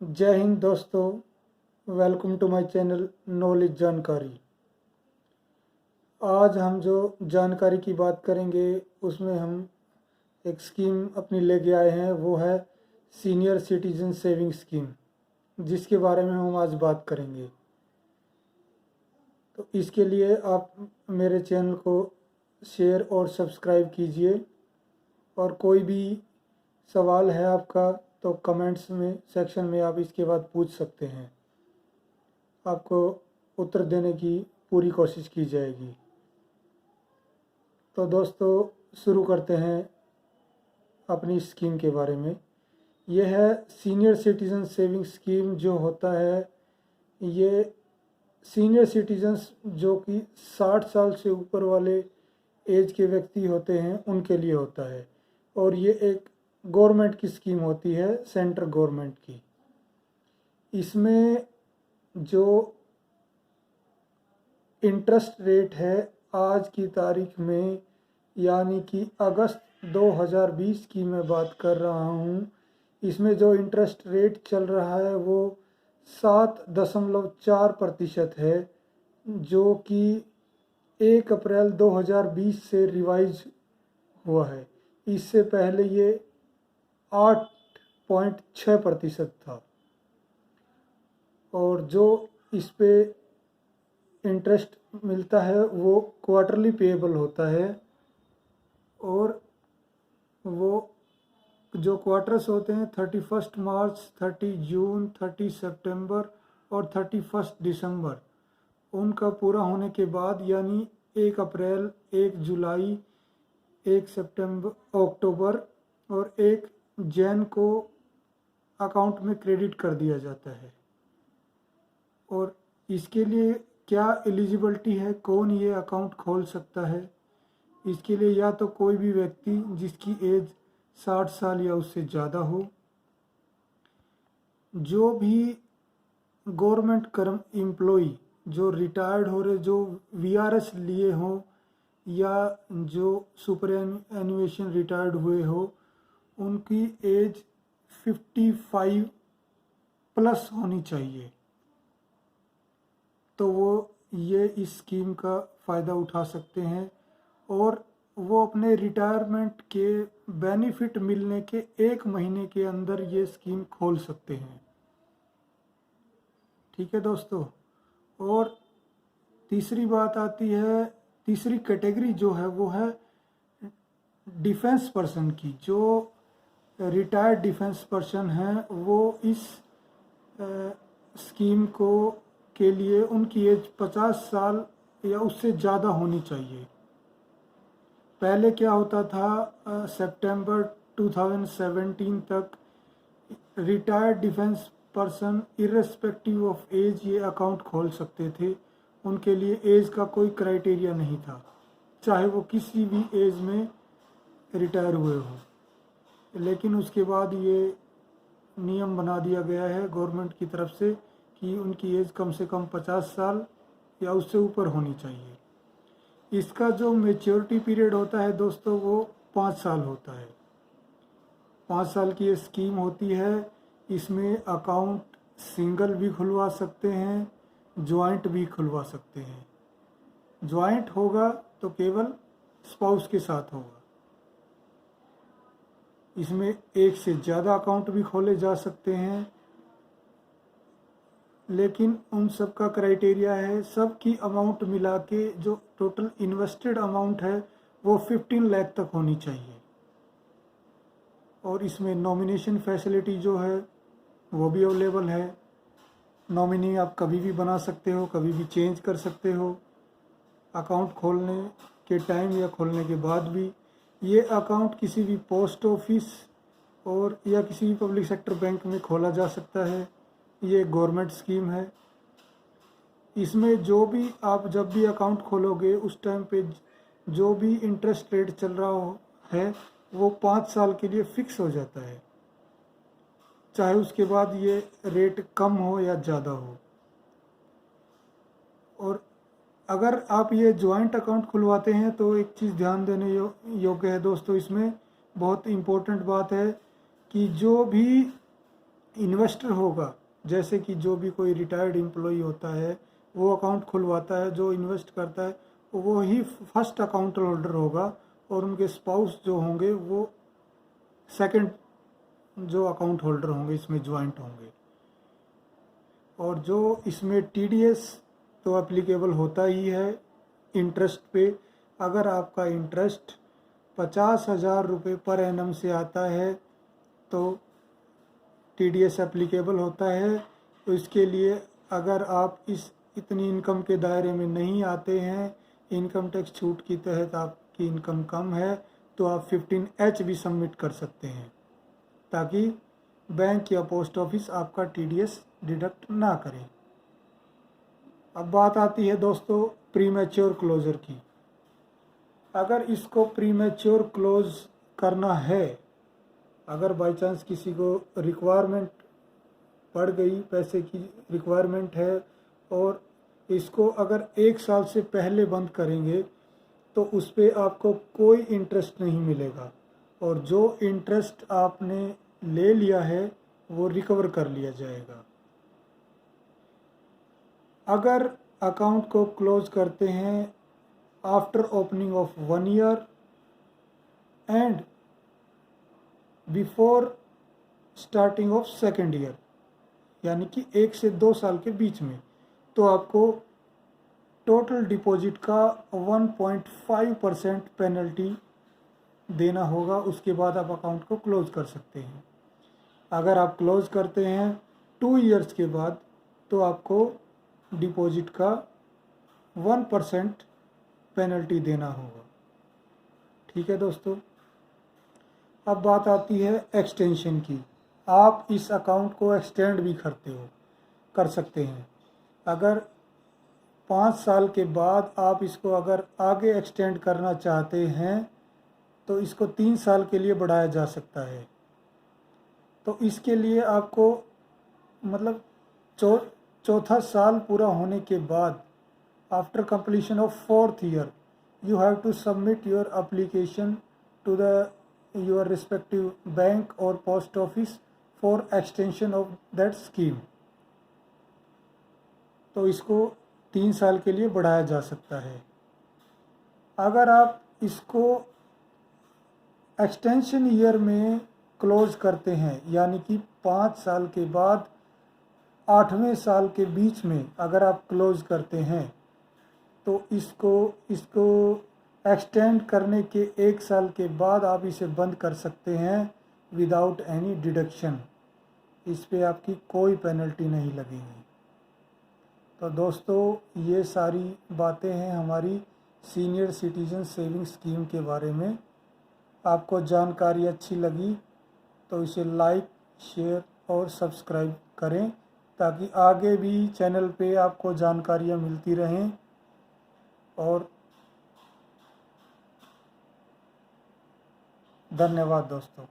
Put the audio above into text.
जय हिंद दोस्तों। Welcome to my channel knowledge जानकारी। आज हम जो जानकारी की बात करेंगे उसमें हम एक स्कीम अपनी लेके आए हैं, वो है सीनियर सिटीजन सेविंग स्कीम, जिसके बारे में हम आज बात करेंगे। तो इसके लिए आप मेरे चैनल को शेयर और सब्सक्राइब कीजिए, और कोई भी सवाल है आपका तो कमेंट्स में सेक्शन में आप इसके बाद पूछ सकते हैं। आपको उत्तर देने की पूरी कोशिश की जाएगी। तो दोस्तों शुरू करते हैं अपनी स्कीम के बारे में। यह है सीनियर सिटीजन सेविंग स्कीम। जो होता है, ये सीनियर सिटीजन्स जो कि 60 साल से ऊपर वाले एज के व्यक्ति होते हैं उनके लिए होता है, और ये एक गवर्नमेंट की स्कीम होती है, सेंट्रल गवर्नमेंट की। इसमें जो इंटरेस्ट रेट है आज की तारीख में, यानी कि अगस्त 2020 की मैं बात कर रहा हूँ, इसमें जो इंटरेस्ट रेट चल रहा है वो 7.4% है, जो कि 1 अप्रैल 2020 से रिवाइज हुआ है। इससे पहले ये 8.6% था। और जो इस पे इंटरेस्ट मिलता है वो क्वार्टरली पेएबल होता है, और वो जो क्वार्टर्स होते हैं 31 मार्च, 30 जून, 30 सितंबर और 31 दिसंबर, उनका पूरा होने के बाद यानी 1 अप्रैल, 1 जुलाई, 1 सितंबर, अक्टूबर और 1 जैन को अकाउंट में क्रेडिट कर दिया जाता है। और इसके लिए क्या एलिजिबिलिटी है, कौन ये अकाउंट खोल सकता है? इसके लिए या तो कोई भी व्यक्ति जिसकी एज 60 साल या उससे ज़्यादा हो, जो भी गवर्नमेंट कर्म एम्प्लॉई जो रिटायर्ड हो रहे, जो वीआरएस लिए हों, या जो सुपर एनुएशन रिटायर्ड हुए हो, उनकी एज 55 प्लस होनी चाहिए, तो वो ये इस स्कीम का फ़ायदा उठा सकते हैं, और वो अपने रिटायरमेंट के बेनिफिट मिलने के 1 महीने के अंदर ये स्कीम खोल सकते हैं। ठीक है दोस्तों। और तीसरी बात आती है, तीसरी कैटेगरी जो है वो है डिफेंस पर्सन की। जो रिटायर्ड डिफेंस पर्सन हैं वो इस स्कीम को के लिए उनकी एज 50 साल या उससे ज़्यादा होनी चाहिए। पहले क्या होता था, सितंबर 2017 तक retired defence person irrespective of age ये अकाउंट खोल सकते थे। उनके लिए एज का कोई क्राइटेरिया नहीं था, चाहे वो किसी भी एज में रिटायर हुए हो। लेकिन उसके बाद ये नियम बना दिया गया है गवर्नमेंट की तरफ से कि उनकी एज कम से कम 50 साल या उससे ऊपर होनी चाहिए। इसका जो मेच्योरिटी पीरियड होता है दोस्तों, वो 5 साल होता है। 5 साल की ये स्कीम होती है। इसमें अकाउंट सिंगल भी खुलवा सकते हैं, जॉइंट भी खुलवा सकते हैं। जॉइंट होगा तो केवल स्पाउस के साथ होगा। इसमें एक से ज़्यादा अकाउंट भी खोले जा सकते हैं, लेकिन उन सब का क्राइटेरिया है, सब की अमाउंट मिला के जो टोटल इन्वेस्टेड अमाउंट है वो 15 लाख तक होनी चाहिए। और इसमें नॉमिनेशन फैसिलिटी जो है वो भी अवेलेबल है। नॉमिनी आप कभी भी बना सकते हो, कभी भी चेंज कर सकते हो, अकाउंट खोलने के टाइम या खोलने के बाद भी। ये अकाउंट किसी भी पोस्ट ऑफिस और या किसी भी पब्लिक सेक्टर बैंक में खोला जा सकता है। ये गवर्नमेंट स्कीम है। इसमें जो भी आप जब भी अकाउंट खोलोगे उस टाइम पे जो भी इंटरेस्ट रेट चल रहा है वो 5 साल के लिए फिक्स हो जाता है, चाहे उसके बाद ये रेट कम हो या ज़्यादा हो। और अगर आप ये जॉइंट अकाउंट खुलवाते हैं तो एक चीज़ ध्यान देने योग्य है दोस्तों, इसमें बहुत इम्पोर्टेंट बात है कि जो भी इन्वेस्टर होगा, जैसे कि जो भी कोई रिटायर्ड एम्प्लॉय होता है वो अकाउंट खुलवाता है, जो इन्वेस्ट करता है वो ही फर्स्ट अकाउंट होल्डर होगा, और उनके स्पाउस जो होंगे वो सेकंड जो अकाउंट होल्डर होंगे इसमें ज्वाइंट होंगे। और जो इसमें टीडीएस तो एप्लीकेबल होता ही है इंटरेस्ट पे। अगर आपका इंटरेस्ट 50,000 रुपये पर एनम से आता है तो टीडीएस एप्लीकेबल होता है। तो इसके लिए अगर आप इतनी इनकम के दायरे में नहीं आते हैं, इनकम टैक्स छूट के तहत आपकी इनकम कम है, तो आप 15H भी सबमिट कर सकते हैं, ताकि बैंक या पोस्ट ऑफिस आपका टीडीएस डिडक्ट ना करे। अब बात आती है दोस्तों प्रीमैच्योर क्लोजर की। अगर इसको प्रीमैच्योर क्लोज करना है, अगर बाई चांस किसी को रिक्वायरमेंट पड़ गई, पैसे की रिक्वायरमेंट है, और इसको अगर 1 साल से पहले बंद करेंगे तो उस पर आपको कोई इंटरेस्ट नहीं मिलेगा, और जो इंटरेस्ट आपने ले लिया है वो रिकवर कर लिया जाएगा। अगर अकाउंट को क्लोज करते हैं after opening of 1 year and before starting of second year, यानी कि 1 से 2 साल के बीच में, तो आपको टोटल डिपॉजिट का 1.5% पेनल्टी देना होगा। उसके बाद आप अकाउंट को क्लोज कर सकते हैं। अगर आप क्लोज करते हैं 2 ईयर्स के बाद तो आपको डिपॉजिट का 1% पेनल्टी देना होगा। ठीक है दोस्तों। अब बात आती है एक्सटेंशन की। आप इस अकाउंट को एक्सटेंड भी कर सकते हैं। अगर 5 साल के बाद आप इसको अगर आगे एक्सटेंड करना चाहते हैं तो इसको 3 साल के लिए बढ़ाया जा सकता है। तो इसके लिए आपको मतलब चौथा साल पूरा होने के बाद, after completion of 4th year, you have to submit your application to your respective bank or post office for extension of that scheme। तो इसको 3 साल के लिए बढ़ाया जा सकता है। अगर आप इसको एक्सटेंशन ईयर में क्लोज करते हैं, यानी कि 5 साल के बाद 8वें साल के बीच में अगर आप क्लोज करते हैं, तो इसको एक्सटेंड करने के 1 साल के बाद आप इसे बंद कर सकते हैं विदाउट एनी डिडक्शन। इस पे आपकी कोई पेनल्टी नहीं लगेगी। तो दोस्तों, ये सारी बातें हैं हमारी सीनियर सिटीजन सेविंग स्कीम के बारे में। आपको जानकारी अच्छी लगी तो इसे लाइक, शेयर और सब्सक्राइब करें, ताकि आगे भी चैनल पे आपको जानकारियाँ मिलती रहें। और धन्यवाद दोस्तों।